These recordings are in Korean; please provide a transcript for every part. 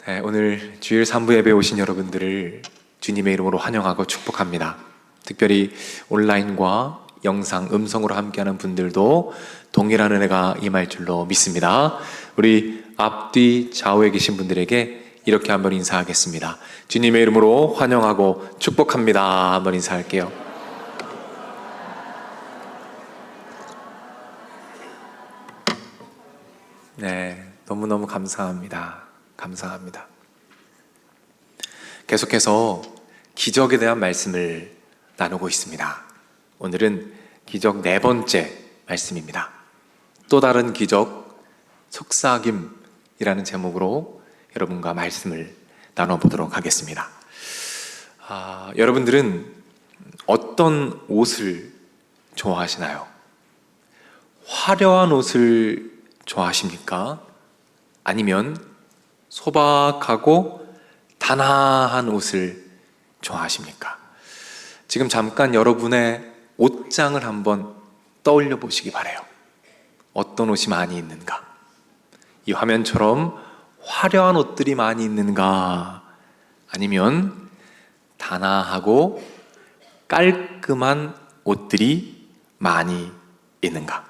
네, 오늘 주일 3부 예배에 오신 여러분들을 주님의 이름으로 환영하고 축복합니다. 특별히 온라인과 영상, 음성으로 함께하는 분들도 동일한 은혜가 임할 줄로 믿습니다. 우리 앞뒤 좌우에 계신 분들에게 이렇게 한번 인사하겠습니다. 주님의 이름으로 환영하고 축복합니다. 한번 인사할게요. 네, 너무너무 감사합니다. 감사합니다. 계속해서 기적에 대한 말씀을 나누고 있습니다. 오늘은 기적 네 번째 말씀입니다. 또 다른 기적 속삭임이라는 제목으로 여러분과 말씀을 나눠보도록 하겠습니다. 여러분들은 어떤 옷을 좋아하시나요? 화려한 옷을 좋아하십니까? 아니면 소박하고 단아한 옷을 좋아하십니까? 지금 잠깐 여러분의 옷장을 한번 떠올려 보시기 바라요. 어떤 옷이 많이 있는가? 이 화면처럼 화려한 옷들이 많이 있는가? 아니면 단아하고 깔끔한 옷들이 많이 있는가?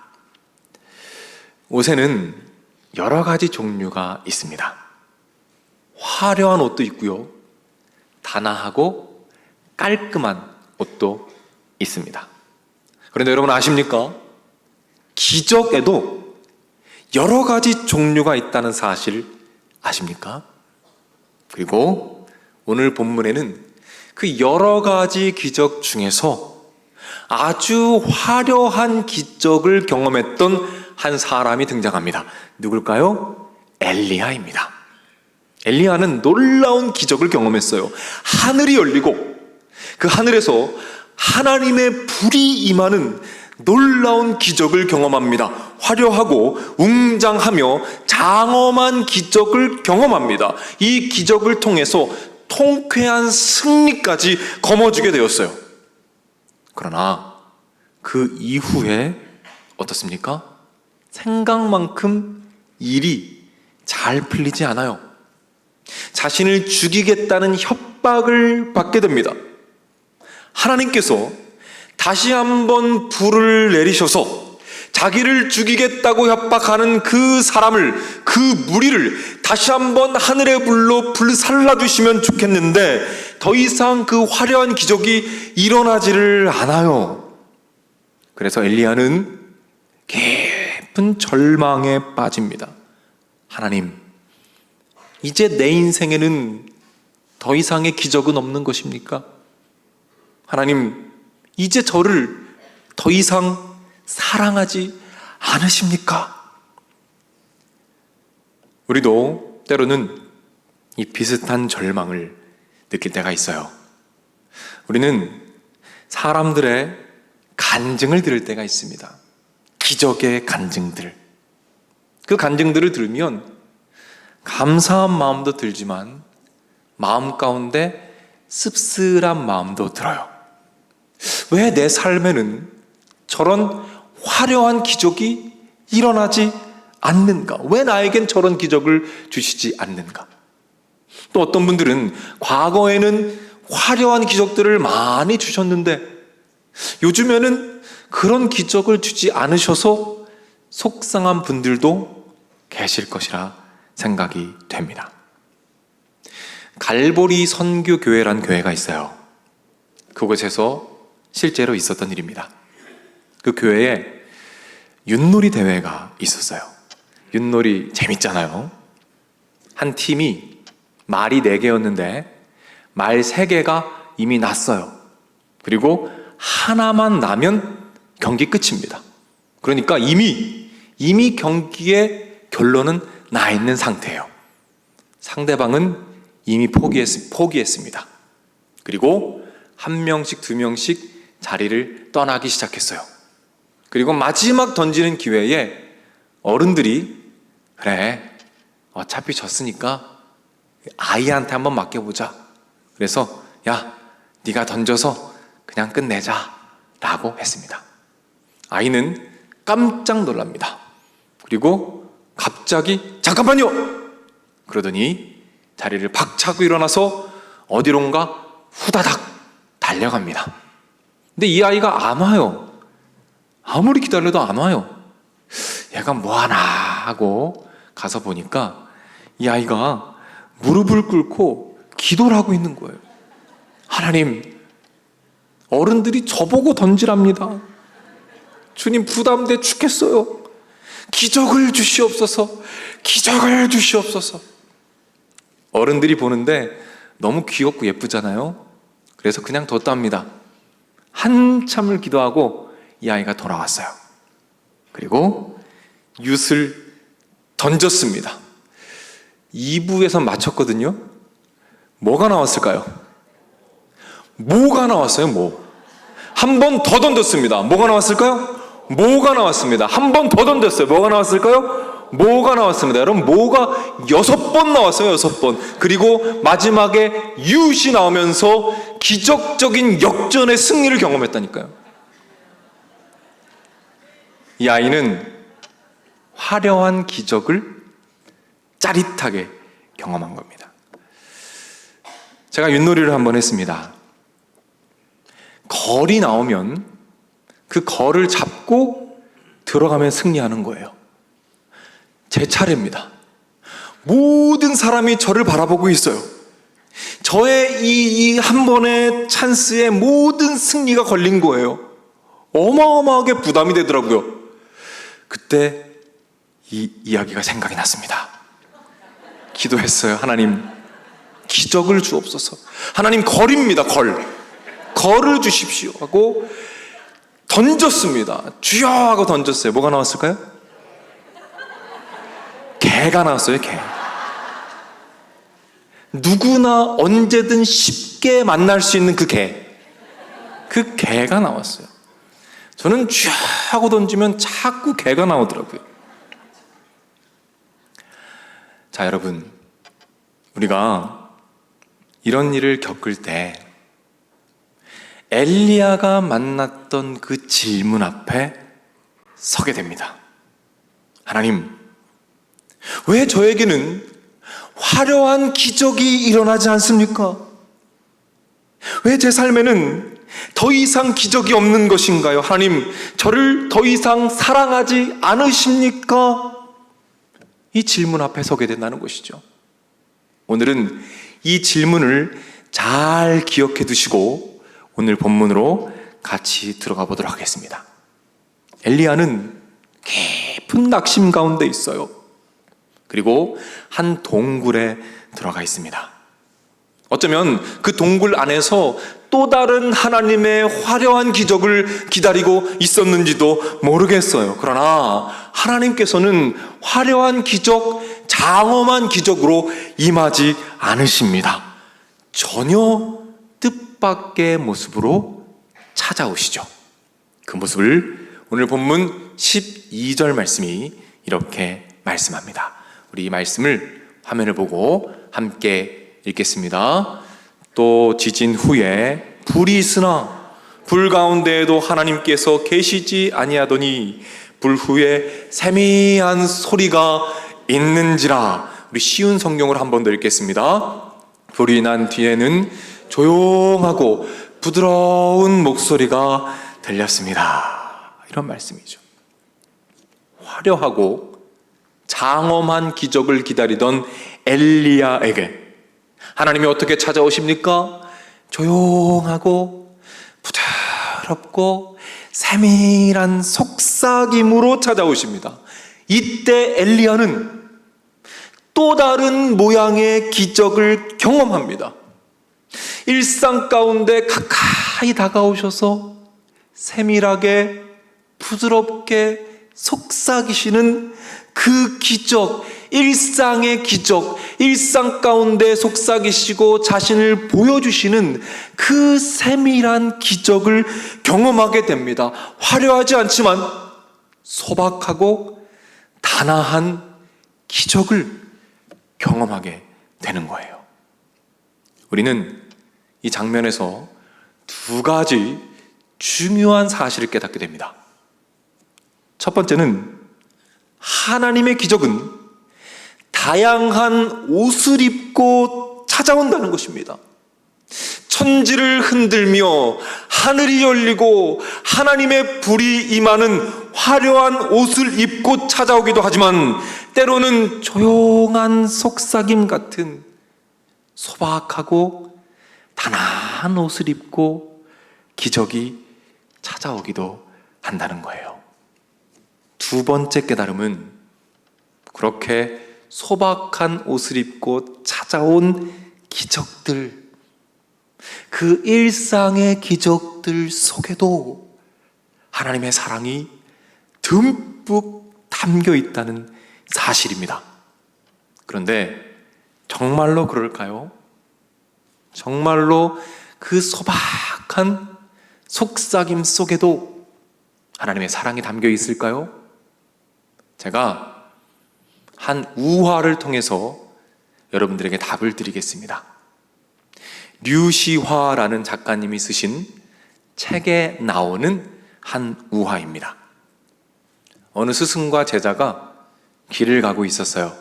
옷에는 여러 가지 종류가 있습니다. 화려한 옷도 있고요, 단아하고 깔끔한 옷도 있습니다. 그런데 여러분 아십니까? 기적에도 여러 가지 종류가 있다는 사실 아십니까? 그리고 오늘 본문에는 그 여러 가지 기적 중에서 아주 화려한 기적을 경험했던 한 사람이 등장합니다. 누굴까요? 엘리야입니다. 엘리야는 놀라운 기적을 경험했어요. 하늘이 열리고 그 하늘에서 하나님의 불이 임하는 놀라운 기적을 경험합니다. 화려하고 웅장하며 장엄한 기적을 경험합니다. 이 기적을 통해서 통쾌한 승리까지 거머쥐게 되었어요. 그러나 그 이후에 어떻습니까? 생각만큼 일이 잘 풀리지 않아요. 자신을 죽이겠다는 협박을 받게 됩니다. 하나님께서 다시 한번 불을 내리셔서 자기를 죽이겠다고 협박하는 그 사람을, 그 무리를 다시 한번 하늘의 불로 불살라 주시면 좋겠는데 더 이상 그 화려한 기적이 일어나지를 않아요. 그래서 엘리야는 깊은 절망에 빠집니다. 하나님, 이제 내 인생에는 더 이상의 기적은 없는 것입니까? 하나님, 이제 저를 더 이상 사랑하지 않으십니까? 우리도 때로는 이 비슷한 절망을 느낄 때가 있어요. 우리는 사람들의 간증을 들을 때가 있습니다. 기적의 간증들. 그 간증들을 들으면 감사한 마음도 들지만 마음 가운데 씁쓸한 마음도 들어요. 왜 내 삶에는 저런 화려한 기적이 일어나지 않는가? 왜 나에겐 저런 기적을 주시지 않는가? 또 어떤 분들은 과거에는 화려한 기적들을 많이 주셨는데 요즘에는 그런 기적을 주지 않으셔서 속상한 분들도 계실 것이라 생각이 됩니다. 갈보리 선교교회란 교회가 있어요. 그곳에서 실제로 있었던 일입니다. 그 교회에 윷놀이 대회가 있었어요. 윷놀이 재밌잖아요. 한 팀이 말이 4개였는데 말 3개가 이미 났어요. 그리고 하나만 나면 경기 끝입니다. 그러니까 이미 경기의 결론은 나 있는 상태예요. 상대방은 이미 포기했습니다. 그리고 1명씩 2명씩 자리를 떠나기 시작했어요. 그리고 마지막 던지는 기회에 어른들이 그래, 어차피 졌으니까 아이한테 한번 맡겨보자. 그래서 야, 네가 던져서 그냥 끝내자 라고 했습니다. 아이는 깜짝 놀랍니다. 그리고 갑자기 잠깐만요! 그러더니 다리를 박차고 일어나서 어디론가 후다닥 달려갑니다. 근데 이 아이가 안 와요. 아무리 기다려도 안 와요. 얘가 뭐하나 하고 가서 보니까 이 아이가 무릎을 꿇고 기도를 하고 있는 거예요. 하나님, 어른들이 저보고 던지랍니다. 주님, 부담돼 죽겠어요. 기적을 주시옵소서. 기적을 주시옵소서. 어른들이 보는데 너무 귀엽고 예쁘잖아요. 그래서 그냥 뒀답니다. 한참을 기도하고 이 아이가 돌아왔어요. 그리고 윷을 던졌습니다. 2부에서 맞췄거든요. 뭐가 나왔을까요? 모가 나왔어요. 모. 한 번 더 던졌습니다. 뭐가 나왔을까요? 모가 나왔습니다. 한 번 더 던졌어요. 뭐가 나왔을까요? 모가 나왔습니다. 여러분, 모가 6번 나왔어요. 6번. 그리고 마지막에 윷이 나오면서 기적적인 역전의 승리를 경험했다니까요. 이 아이는 화려한 기적을 짜릿하게 경험한 겁니다. 제가 윷놀이를 한번 했습니다. 걸이 나오면 그 걸을 잡고 들어가면 승리하는 거예요. 제 차례입니다. 모든 사람이 저를 바라보고 있어요. 저의 이 한 번의 찬스에 모든 승리가 걸린 거예요. 어마어마하게 부담이 되더라고요. 그때 이 이야기가 생각이 났습니다. 기도했어요. 하나님, 기적을 주옵소서. 하나님, 걸입니다. 걸을 주십시오 하고 던졌습니다. 주여 하고 던졌어요. 뭐가 나왔을까요? 개가 나왔어요. 개. 누구나 언제든 쉽게 만날 수 있는 그 개. 그 개가 나왔어요. 저는 쥐 하고 던지면 자꾸 개가 나오더라고요. 자, 여러분, 우리가 이런 일을 겪을 때 엘리야가 만났던 그 질문 앞에 서게 됩니다. 하나님, 왜 저에게는 화려한 기적이 일어나지 않습니까? 왜 제 삶에는 더 이상 기적이 없는 것인가요? 하나님, 저를 더 이상 사랑하지 않으십니까? 이 질문 앞에 서게 된다는 것이죠. 오늘은 이 질문을 잘 기억해 두시고 오늘 본문으로 같이 들어가 보도록 하겠습니다. 엘리야는 깊은 낙심 가운데 있어요. 그리고 한 동굴에 들어가 있습니다. 어쩌면 그 동굴 안에서 또 다른 하나님의 화려한 기적을 기다리고 있었는지도 모르겠어요. 그러나 하나님께서는 화려한 기적, 장엄한 기적으로 임하지 않으십니다. 전혀 뜻밖의 모습으로 찾아오시죠. 그 모습을 오늘 본문 12절 말씀이 이렇게 말씀합니다. 우리 이 말씀을 화면을 보고 함께 읽겠습니다. 또 지진 후에 불이 있으나 불 가운데에도 하나님께서 계시지 아니하더니 불 후에 세미한 소리가 있는지라. 우리 쉬운 성경으로 한 번 더 읽겠습니다. 불이 난 뒤에는 조용하고 부드러운 목소리가 들렸습니다. 이런 말씀이죠. 화려하고 장엄한 기적을 기다리던 엘리야에게 하나님이 어떻게 찾아오십니까? 조용하고 부드럽고 세밀한 속삭임으로 찾아오십니다. 이때 엘리야는 또 다른 모양의 기적을 경험합니다. 일상 가운데 가까이 다가오셔서 세밀하게 부드럽게 속삭이시는 그 기적, 일상의 기적, 일상 가운데 속삭이시고 자신을 보여주시는 그 세밀한 기적을 경험하게 됩니다. 화려하지 않지만 소박하고 단아한 기적을 경험하게 되는 거예요. 우리는 이 장면에서 두 가지 중요한 사실을 깨닫게 됩니다. 첫 번째는 하나님의 기적은 다양한 옷을 입고 찾아온다는 것입니다. 천지를 흔들며 하늘이 열리고 하나님의 불이 임하는 화려한 옷을 입고 찾아오기도 하지만, 때로는 조용한 속삭임 같은 소박하고 단아한 옷을 입고 기적이 찾아오기도 한다는 거예요. 두 번째 깨달음은 그렇게 소박한 옷을 입고 찾아온 기적들, 그 일상의 기적들 속에도 하나님의 사랑이 듬뿍 담겨 있다는 사실입니다. 그런데 정말로 그럴까요? 정말로 그 소박한 속삭임 속에도 하나님의 사랑이 담겨 있을까요? 제가 한 우화를 통해서 여러분들에게 답을 드리겠습니다. 류시화라는 작가님이 쓰신 책에 나오는 한 우화입니다. 어느 스승과 제자가 길을 가고 있었어요.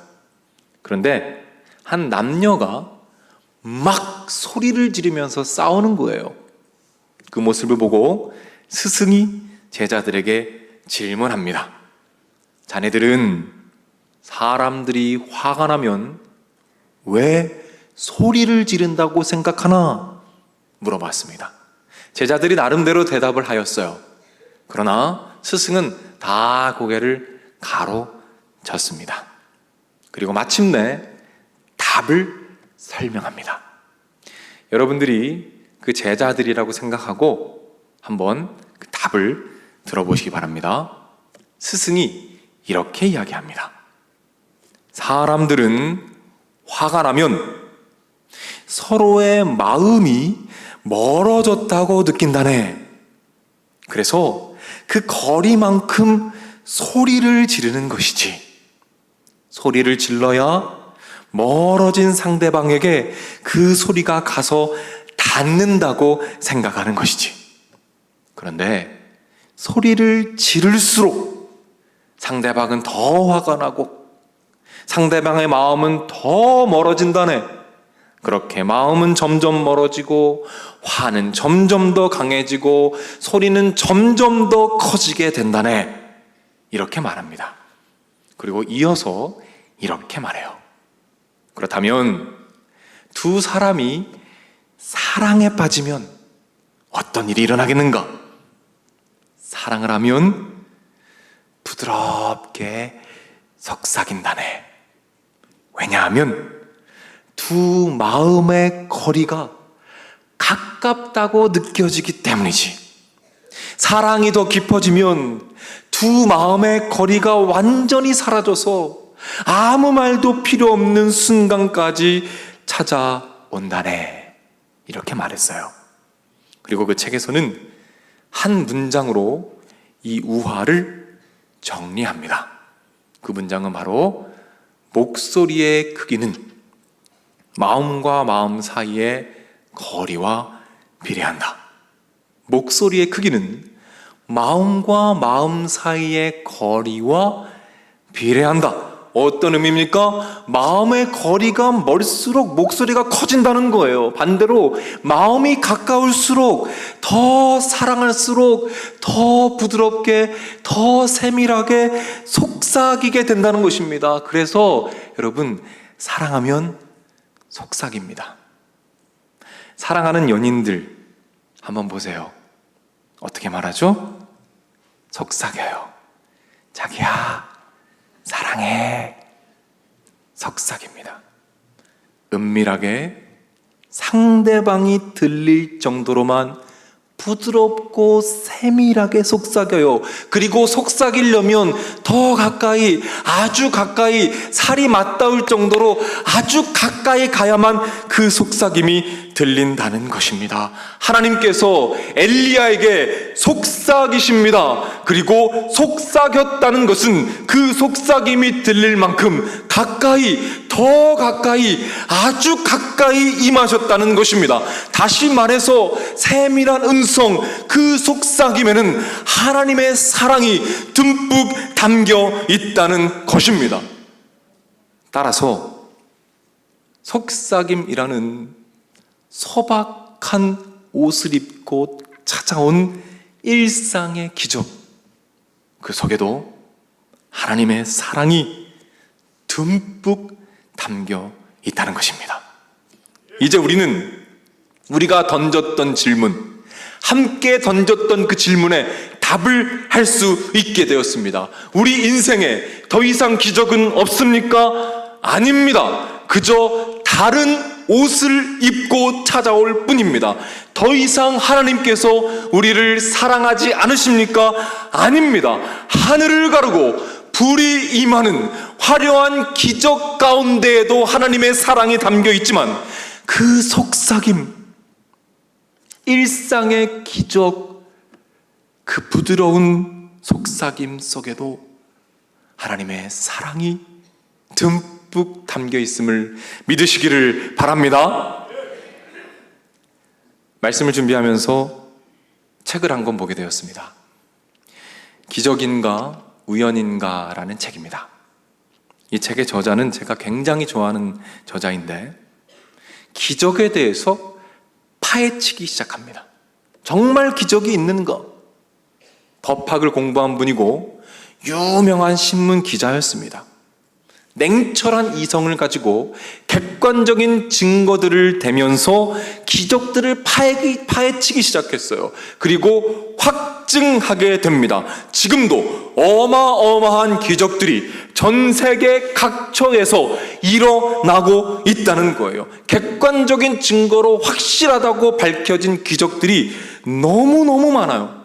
그런데 한 남녀가 막 소리를 지르면서 싸우는 거예요. 그 모습을 보고 스승이 제자들에게 질문합니다. 자네들은 사람들이 화가 나면 왜 소리를 지른다고 생각하나? 물어봤습니다. 제자들이 나름대로 대답을 하였어요. 그러나 스승은 다 고개를 가로쳤습니다. 그리고 마침내 답을 설명합니다. 여러분들이 그 제자들이라고 생각하고 한번 그 답을 들어보시기 바랍니다. 스승이 이렇게 이야기합니다. 사람들은 화가 나면 서로의 마음이 멀어졌다고 느낀다네. 그래서 그 거리만큼 소리를 지르는 것이지. 소리를 질러야 멀어진 상대방에게 그 소리가 가서 닿는다고 생각하는 것이지. 그런데 소리를 지를수록 상대방은 더 화가 나고 상대방의 마음은 더 멀어진다네. 그렇게 마음은 점점 멀어지고 화는 점점 더 강해지고 소리는 점점 더 커지게 된다네. 이렇게 말합니다. 그리고 이어서 이렇게 말해요. 그렇다면 두 사람이 사랑에 빠지면 어떤 일이 일어나겠는가? 사랑을 하면 부드럽게 속삭인다네. 왜냐하면 두 마음의 거리가 가깝다고 느껴지기 때문이지. 사랑이 더 깊어지면 두 마음의 거리가 완전히 사라져서 아무 말도 필요 없는 순간까지 찾아온다네. 이렇게 말했어요. 그리고 그 책에서는 한 문장으로 이 우화를 정리합니다. 그 문장은 바로 목소리의 크기는 마음과 마음 사이의 거리와 비례한다. 목소리의 크기는 마음과 마음 사이의 거리와 비례한다. 어떤 의미입니까? 마음의 거리가 멀수록 목소리가 커진다는 거예요. 반대로 마음이 가까울수록 더 사랑할수록 더 부드럽게 더 세밀하게 속삭이게 된다는 것입니다. 그래서 여러분, 사랑하면 속삭입니다. 사랑하는 연인들 한번 보세요. 어떻게 말하죠? 속삭여요. 자기야, 사랑해. 속삭입니다. 은밀하게 상대방이 들릴 정도로만 부드럽고 세밀하게 속삭여요. 그리고 속삭이려면 더 가까이, 아주 가까이, 살이 맞닿을 정도로 아주 가까이 가야만 그 속삭임이 들린다는 것입니다. 하나님께서 엘리야에게 속삭이십니다. 그리고 속삭였다는 것은 그 속삭임이 들릴 만큼 가까이, 더 가까이, 아주 가까이 임하셨다는 것입니다. 다시 말해서 세밀한 음성, 그 속삭임에는 하나님의 사랑이 듬뿍 담겨 있다는 것입니다. 따라서 속삭임이라는 소박한 옷을 입고 찾아온 일상의 기적, 그 속에도 하나님의 사랑이 듬뿍 담겨 있다는 것입니다. 이제 우리가 던졌던 질문, 함께 던졌던 그 질문에 답을 할 수 있게 되었습니다. 우리 인생에 더 이상 기적은 없습니까? 아닙니다. 그저 다른 옷을 입고 찾아올 뿐입니다. 더 이상 하나님께서 우리를 사랑하지 않으십니까? 아닙니다. 하늘을 가르고 불이 임하는 화려한 기적 가운데에도 하나님의 사랑이 담겨 있지만 그 속삭임, 일상의 기적, 그 부드러운 속삭임 속에도 하나님의 사랑이 듬뿍 담겨 있음을 믿으시기를 바랍니다. 말씀을 준비하면서 책을 한 권 보게 되었습니다. 기적인가 우연인가 라는 책입니다. 이 책의 저자는 제가 굉장히 좋아하는 저자인데 기적에 대해서 파헤치기 시작합니다. 정말 기적이 있는가? 법학을 공부한 분이고 유명한 신문 기자였습니다. 냉철한 이성을 가지고 객관적인 증거들을 대면서 기적들을 파헤치기 시작했어요. 그리고 확증하게 됩니다. 지금도 어마어마한 기적들이 전 세계 각처에서 일어나고 있다는 거예요. 객관적인 증거로 확실하다고 밝혀진 기적들이 너무너무 많아요.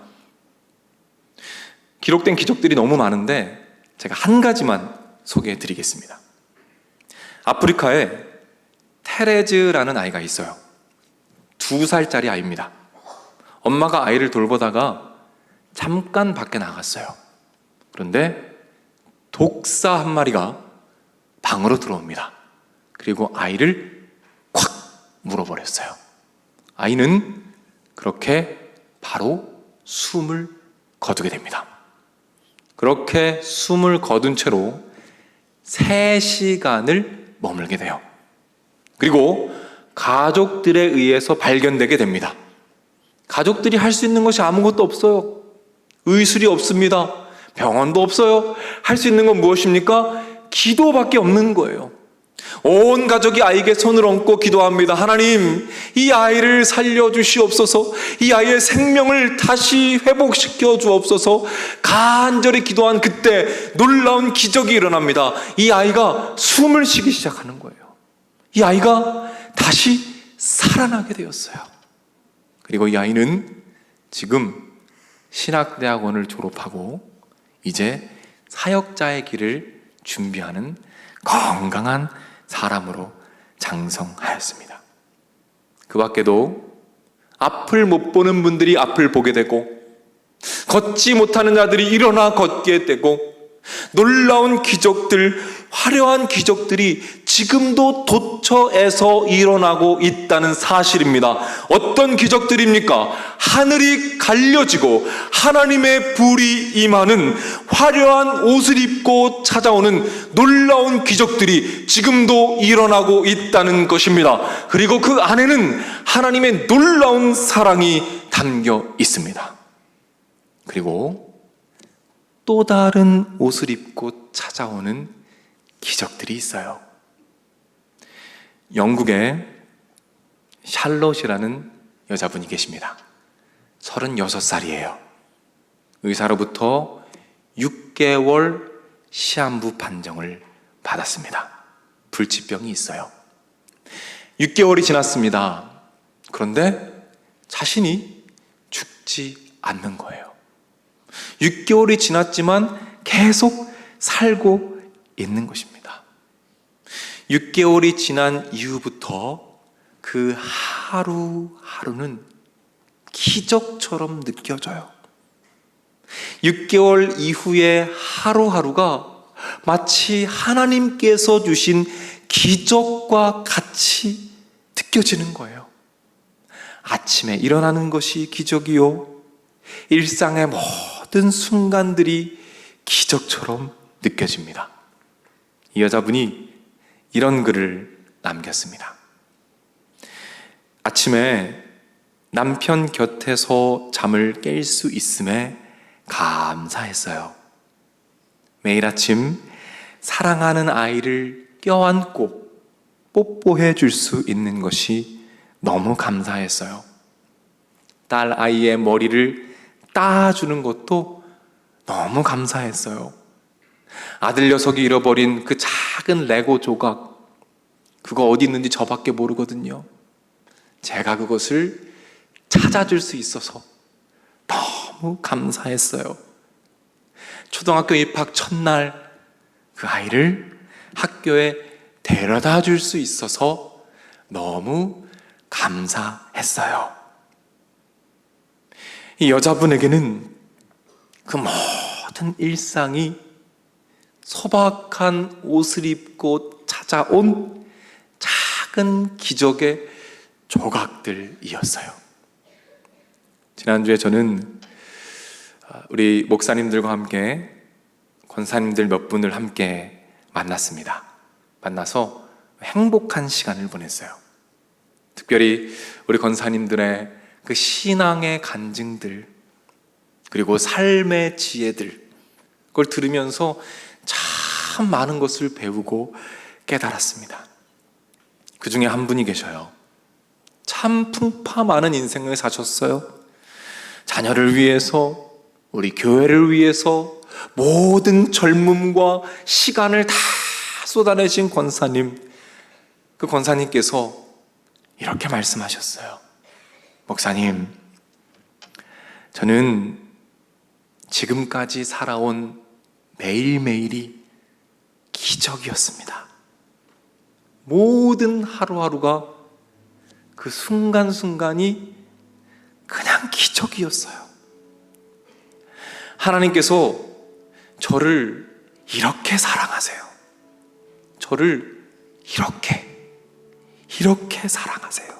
기록된 기적들이 너무 많은데 제가 한 가지만 소개해 드리겠습니다. 아프리카에 테레즈라는 아이가 있어요. 2살짜리 아이입니다. 엄마가 아이를 돌보다가 잠깐 밖에 나갔어요. 그런데 독사 한 마리가 방으로 들어옵니다. 그리고 아이를 콱 물어버렸어요. 아이는 그렇게 바로 숨을 거두게 됩니다. 그렇게 숨을 거둔 채로 3시간을 머물게 돼요. 그리고 가족들에 의해서 발견되게 됩니다. 가족들이 할 수 있는 것이 아무것도 없어요. 의술이 없습니다. 병원도 없어요. 할 수 있는 건 무엇입니까? 기도밖에 없는 거예요. 온 가족이 아이에게 손을 얹고 기도합니다. 하나님, 이 아이를 살려주시옵소서. 이 아이의 생명을 다시 회복시켜 주옵소서. 간절히 기도한 그때 놀라운 기적이 일어납니다. 이 아이가 숨을 쉬기 시작하는 거예요. 이 아이가 다시 살아나게 되었어요. 그리고 이 아이는 지금 신학대학원을 졸업하고 이제 사역자의 길을 준비하는 건강한 사람으로 장성하였습니다. 그 밖에도 앞을 못 보는 분들이 앞을 보게 되고 걷지 못하는 자들이 일어나 걷게 되고 놀라운 기적들, 화려한 기적들이 지금도 도처에서 일어나고 있다는 사실입니다. 어떤 기적들입니까? 하늘이 갈려지고 하나님의 불이 임하는 화려한 옷을 입고 찾아오는 놀라운 기적들이 지금도 일어나고 있다는 것입니다. 그리고 그 안에는 하나님의 놀라운 사랑이 담겨 있습니다. 그리고 또 다른 옷을 입고 찾아오는 기적들이 있어요. 영국에 샬롯이라는 여자분이 계십니다. 36살이에요. 의사로부터 6개월 시한부 판정을 받았습니다. 불치병이 있어요. 6개월이 지났습니다. 그런데 자신이 죽지 않는 거예요. 6개월이 지났지만 계속 살고 있는 것입니다. 6개월이 지난 이후부터 그 하루하루는 기적처럼 느껴져요. 6개월 이후의 하루하루가 마치 하나님께서 주신 기적과 같이 느껴지는 거예요. 아침에 일어나는 것이 기적이요, 일상의 모든 순간들이 기적처럼 느껴집니다. 이 여자분이 이런 글을 남겼습니다. 아침에 남편 곁에서 잠을 깰 수 있음에 감사했어요. 매일 아침 사랑하는 아이를 껴안고 뽀뽀해 줄 수 있는 것이 너무 감사했어요. 딸 아이의 머리를 따주는 것도 너무 감사했어요. 아들 녀석이 잃어버린 그 작은 레고 조각, 그거 어디 있는지 저밖에 모르거든요. 제가 그것을 찾아줄 수 있어서 너무 감사했어요. 초등학교 입학 첫날 그 아이를 학교에 데려다 줄 수 있어서 너무 감사했어요. 이 여자분에게는 그 모든 일상이 소박한 옷을 입고 찾아온 작은 기적의 조각들이었어요. 지난주에 저는 우리 목사님들과 함께 권사님들 몇 분을 함께 만났습니다. 만나서 행복한 시간을 보냈어요. 특별히 우리 권사님들의 그 신앙의 간증들, 그리고 삶의 지혜들, 그걸 들으면서 참 많은 것을 배우고 깨달았습니다. 그 중에 한 분이 계셔요. 참 풍파 많은 인생을 사셨어요. 자녀를 위해서, 우리 교회를 위해서 모든 젊음과 시간을 다 쏟아내신 권사님, 그 권사님께서 이렇게 말씀하셨어요. 목사님, 저는 지금까지 살아온 매일매일이 기적이었습니다. 모든 하루하루가 그 순간순간이 그냥 기적이었어요. 하나님께서 저를 이렇게 사랑하세요. 저를 이렇게 사랑하세요.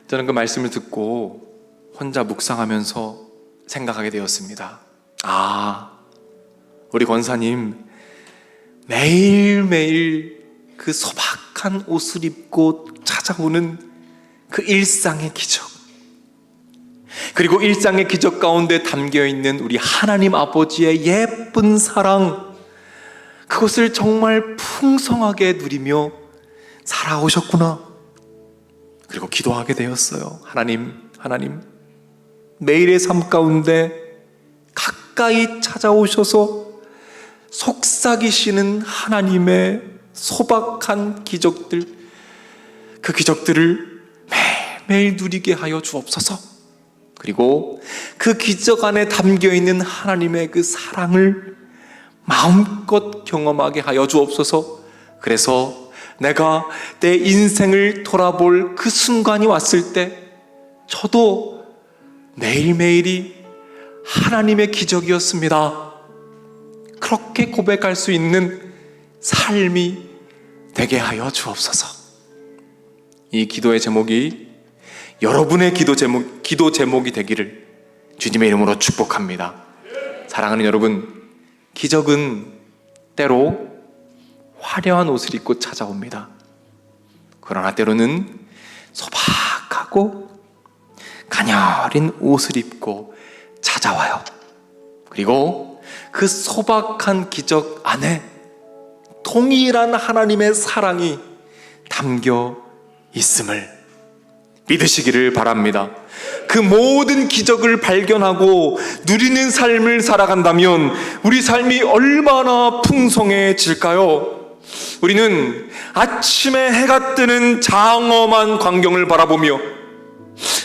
저는 그 말씀을 듣고 혼자 묵상하면서 생각하게 되었습니다. 우리 권사님 매일매일 그 소박한 옷을 입고 찾아오는 그 일상의 기적, 그리고 일상의 기적 가운데 담겨있는 우리 하나님 아버지의 예쁜 사랑, 그것을 정말 풍성하게 누리며 살아오셨구나. 그리고 기도하게 되었어요. 하나님, 매일의 삶 가운데 가까이 찾아오셔서 속삭이시는 하나님의 소박한 기적들, 그 기적들을 매일매일 누리게 하여 주옵소서. 그리고 그 기적 안에 담겨있는 하나님의 그 사랑을 마음껏 경험하게 하여 주옵소서. 그래서 내가 내 인생을 돌아볼 그 순간이 왔을 때 저도 매일매일이 하나님의 기적이었습니다, 그렇게 고백할 수 있는 삶이 되게 하여 주옵소서. 이 기도의 제목이 여러분의 기도 제목이 되기를 주님의 이름으로 축복합니다. 사랑하는 여러분, 기적은 때로 화려한 옷을 입고 찾아옵니다. 그러나 때로는 소박하고 가녀린 옷을 입고 찾아와요. 그리고 그 소박한 기적 안에 동일한 하나님의 사랑이 담겨 있음을 믿으시기를 바랍니다. 그 모든 기적을 발견하고 누리는 삶을 살아간다면 우리 삶이 얼마나 풍성해질까요? 우리는 아침에 해가 뜨는 장엄한 광경을 바라보며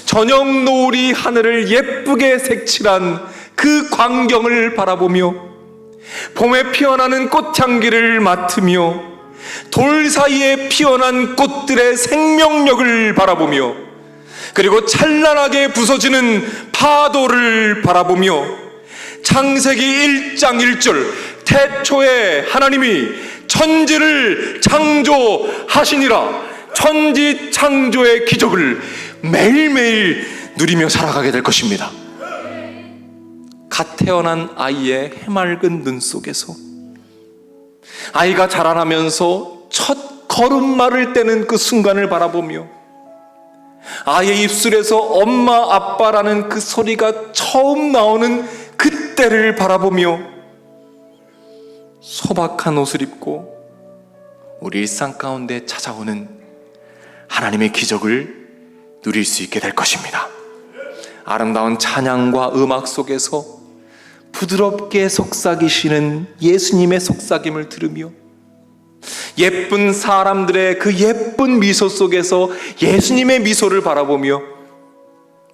저녁 노을이 하늘을 예쁘게 색칠한 그 광경을 바라보며 봄에 피어나는 꽃향기를 맡으며 돌 사이에 피어난 꽃들의 생명력을 바라보며 그리고 찬란하게 부서지는 파도를 바라보며 창세기 1장 1절 태초에 하나님이 천지를 창조하시니라, 천지 창조의 기적을 매일매일 누리며 살아가게 될 것입니다. 갓 태어난 아이의 해맑은 눈 속에서 아이가 자라나면서 첫 걸음마를 떼는 그 순간을 바라보며 아이의 입술에서 엄마 아빠라는 그 소리가 처음 나오는 그때를 바라보며 소박한 옷을 입고 우리 일상 가운데 찾아오는 하나님의 기적을 누릴 수 있게 될 것입니다. 아름다운 찬양과 음악 속에서 부드럽게 속삭이시는 예수님의 속삭임을 들으며 예쁜 사람들의 그 예쁜 미소 속에서 예수님의 미소를 바라보며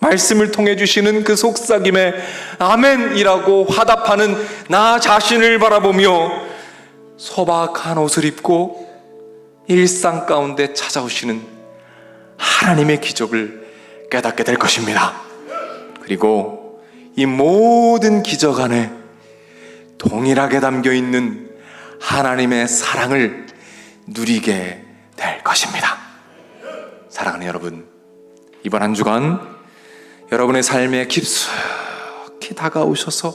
말씀을 통해 주시는 그 속삭임에 아멘이라고 화답하는 나 자신을 바라보며 소박한 옷을 입고 일상 가운데 찾아오시는 하나님의 기적을 깨닫게 될 것입니다. 그리고 이 모든 기적 안에 동일하게 담겨있는 하나님의 사랑을 누리게 될 것입니다. 사랑하는 여러분, 이번 한 주간 여러분의 삶에 깊숙이 다가오셔서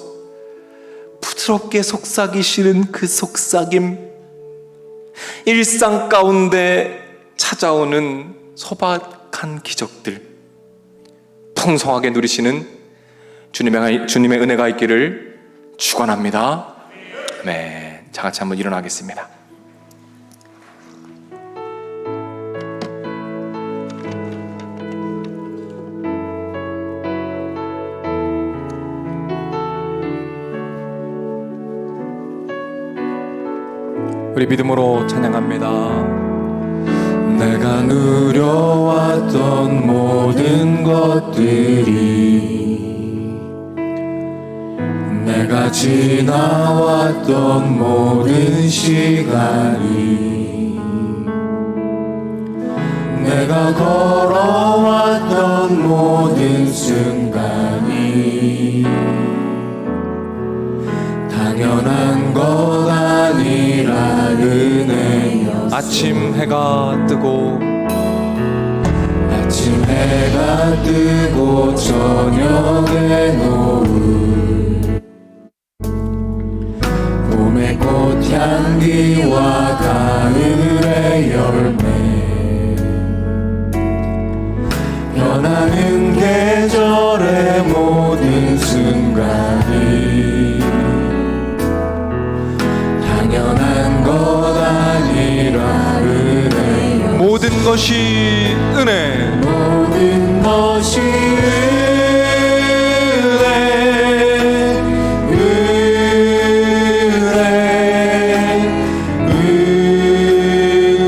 부드럽게 속삭이시는 그 속삭임, 일상 가운데 찾아오는 소박한 기적들 풍성하게 누리시는 주님의 은혜가 있기를 축원합니다. 네, 다 같이 한번 일어나겠습니다. 우리 믿음으로 찬양합니다. 내가 누려왔던 모든 것들이, 내가 지나왔던 모든 시간이, 내가 걸어왔던 모든 순간이 당연한 것 아니라 은혜였어. 아침 해가 뜨고 아침 해가 뜨고 저녁에 노을, 봄의 꽃향기와 가을의 열매, 변하는 계절의 모든 순간이 당연한 것 아니라 은혜여. 모든 것이 은혜, 모든 것이 은혜,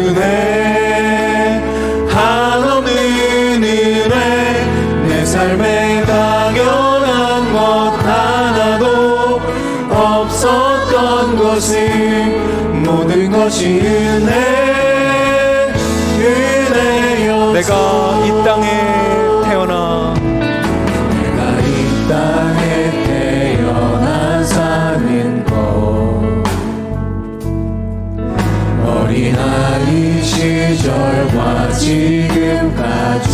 은혜, 한없는 은혜. 내 삶에 당연한 것 하나도 없었던 것을 모든 것이 은혜, 은혜였어. 내가 이 땅에 태어나 내가 이 땅에 태어나 사는 것, 어린아이 시절과 지금까지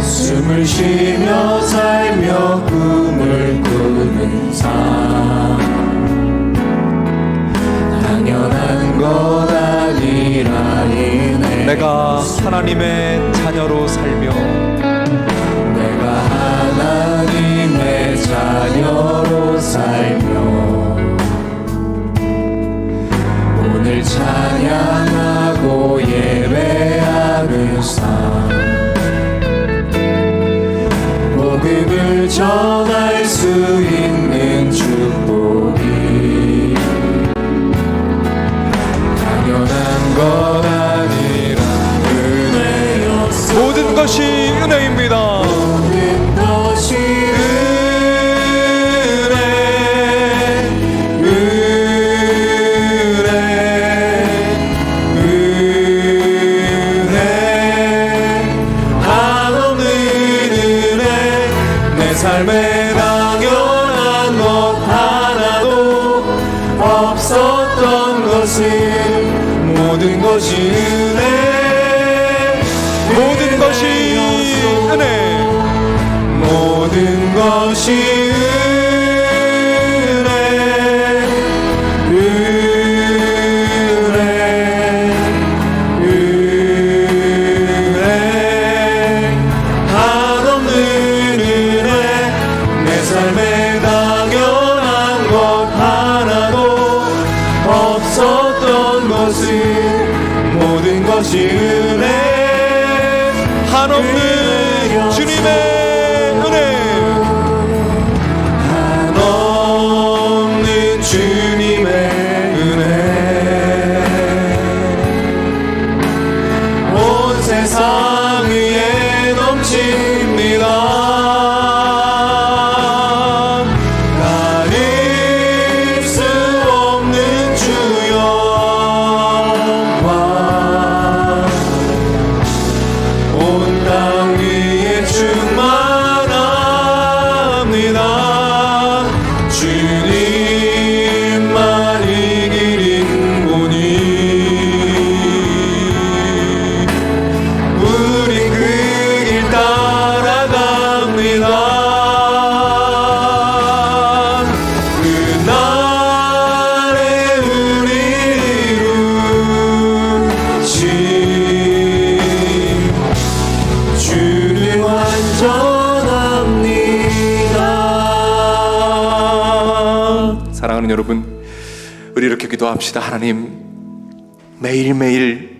숨을 쉬며 살며 꿈을 꾸는 삶, 당연한 것 아니라 은혜. 내가 하나님의 자녀로 살며 내가 하나님의 자녀로 살며 오늘 찬양하고 예배하는 삶, 복음을 전할 수 있는 축복이 당연한 것 아니라 은혜였어. 모든 것이 은혜입니다. 모든 것이 은혜, 은혜, 은혜, 한없는 은혜. 내 삶에 당연한 것 하나도 없었던 것을 모든 것이 은혜, 모든 것이 은혜, 모든 것이 은혜, 것은 모든 것이 은혜 한없는 주님의 은혜 한없는 주님의 은혜 온 세상 위에 넘칩니다 사랑하는 여러분, 우리 이렇게 기도합시다. 하나님, 매일매일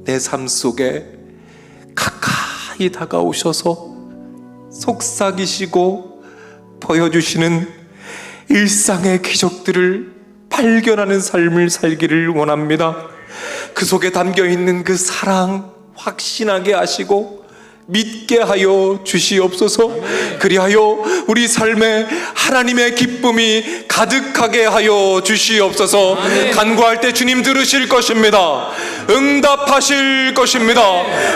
내 삶 속에 가까이 다가오셔서 속삭이시고 보여주시는 일상의 기적들을 발견하는 삶을 살기를 원합니다. 그 속에 담겨있는 그 사랑 확신하게 하시고 믿게 하여 주시옵소서. 그리하여 우리 삶에 하나님의 기쁨이 가득하게 하여 주시옵소서. 간구할 때 주님 들으실 것입니다. 응답하실 것입니다.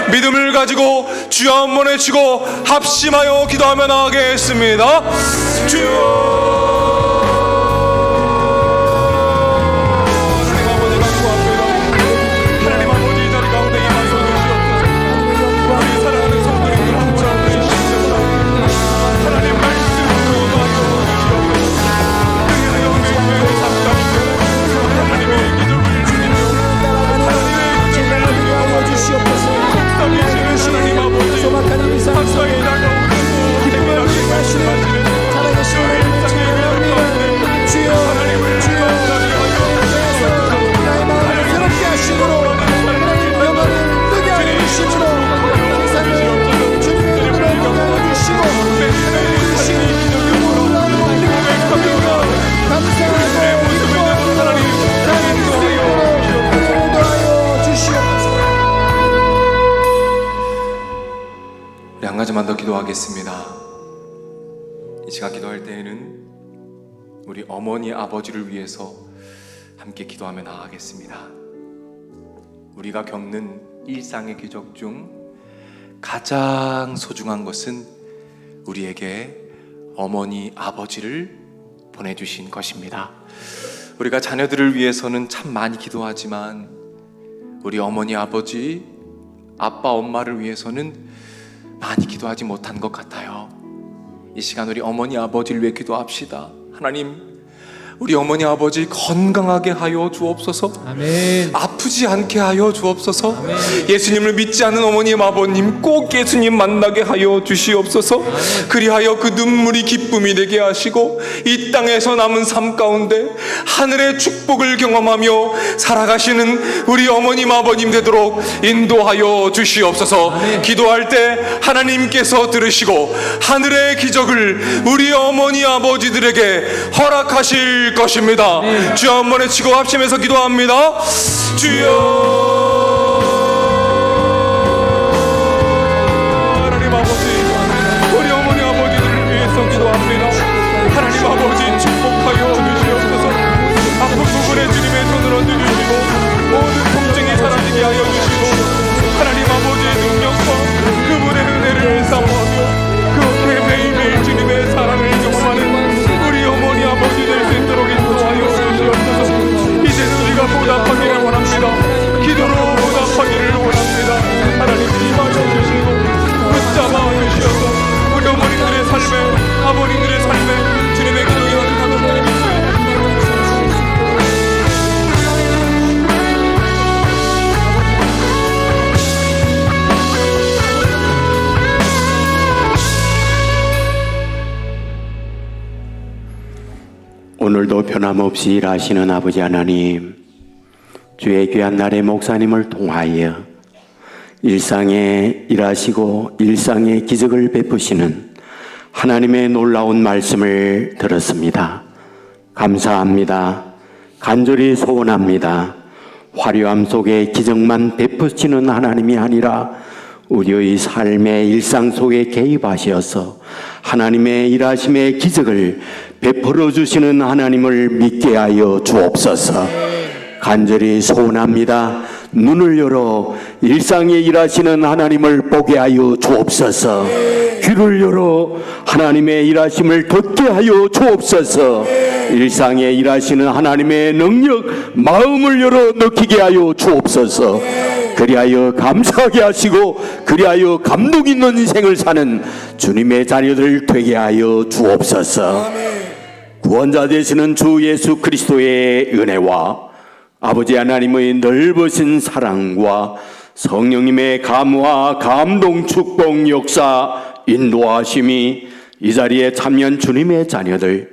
믿음을 가지고 주여 한번 외치고 합심하여 기도하며 나가겠습니다. 주여 한 가지만 더 기도하겠습니다. 이 시간 기도할 때에는 우리 어머니 아버지를 위해서 함께 기도하며 나아가겠습니다. 우리가 겪는 일상의 기적 중 가장 소중한 것은 우리에게 어머니 아버지를 보내주신 것입니다. 우리가 자녀들을 위해서는 참 많이 기도하지만 우리 어머니 아버지, 아빠 엄마를 위해서는 많이 기도하지 못한 것 같아요. 이 시간 우리 어머니 아버지를 위해 기도합시다. 하나님, 우리 어머니 아버지 건강하게 하여 주옵소서. 아멘. 아프지 않게 하여 주옵소서. 아멘. 예수님을 믿지 않는 어머님 아버님 꼭 예수님 만나게 하여 주시옵소서. 그리하여 그 눈물이 기쁨이 되게 하시고 이 땅에서 남은 삶 가운데 하늘의 축복을 경험하며 살아가시는 우리 어머님 아버님 되도록 인도하여 주시옵소서. 아멘. 기도할 때 하나님께서 들으시고 하늘의 기적을 우리 어머니 아버지들에게 허락하실 것입니다. 주여 한번 외치고 합심해서 기도합니다. 주여. 하나님 아버지, 우리 어머니 아버지들을 위해서 기도합니다. 하나님 아버지 축복하여 주시옵소서. 아픈 부분에 주님의 손을 얹어주시고 모든 통증이 사라지게 하여 주시고 하나님 아버지의 능력과 그분의 은혜를 사모하며 그렇게 매일매일 주님의 사랑을 경험하는 우리 어머니 아버지 될 수 있도록 인도하여 주시옵소서. 이제는 우리가 보답하기를 원합니다. 기도로 보답하기를 원합니다. 하나님 임하여 주시고 붙잡아 주시옵소서. 우리 어머니들의 삶에, 아버님들의 삶에 주님의 기도에 하도록 해주세요. 오늘도 변함없이 일하시는 아버지 하나님, 주의 귀한 날에 목사님을 통하여 일상에 일하시고 일상의 기적을 베푸시는 하나님의 놀라운 말씀을 들었습니다. 감사합니다. 간절히 소원합니다. 화려함 속에 기적만 베푸시는 하나님이 아니라 우리의 삶의 일상 속에 개입하셔서 하나님의 일하심의 기적을 베풀어 주시는 하나님을 믿게 하여 주옵소서. 간절히 소원합니다. 눈을 열어 일상에 일하시는 하나님을 보게 하여 주옵소서. 귀를 열어 하나님의 일하심을 듣게 하여 주옵소서. 일상에 일하시는 하나님의 능력 마음을 열어 느끼게 하여 주옵소서. 그리하여 감사하게 하시고 그리하여 감동 있는 인생을 사는 주님의 자녀들 되게 하여 주옵소서. 구원자 되시는 주 예수 그리스도의 은혜와 아버지 하나님의 넓으신 사랑과 성령님의 감화 감동 축복 역사 인도하심이 이 자리에 참여한 주님의 자녀들,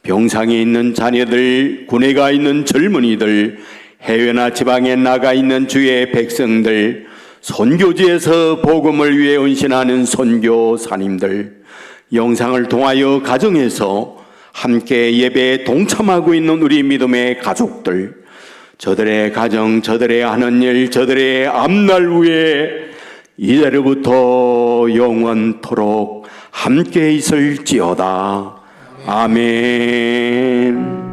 병상에 있는 자녀들, 군에 가 있는 젊은이들, 해외나 지방에 나가 있는 주의 백성들, 선교지에서 복음을 위해 헌신하는 선교사님들, 영상을 통하여 가정에서 함께 예배에 동참하고 있는 우리 믿음의 가족들, 저들의 가정, 저들의 하는 일, 저들의 앞날 위에 이제로부터 영원토록 함께 있을지어다. 아멘.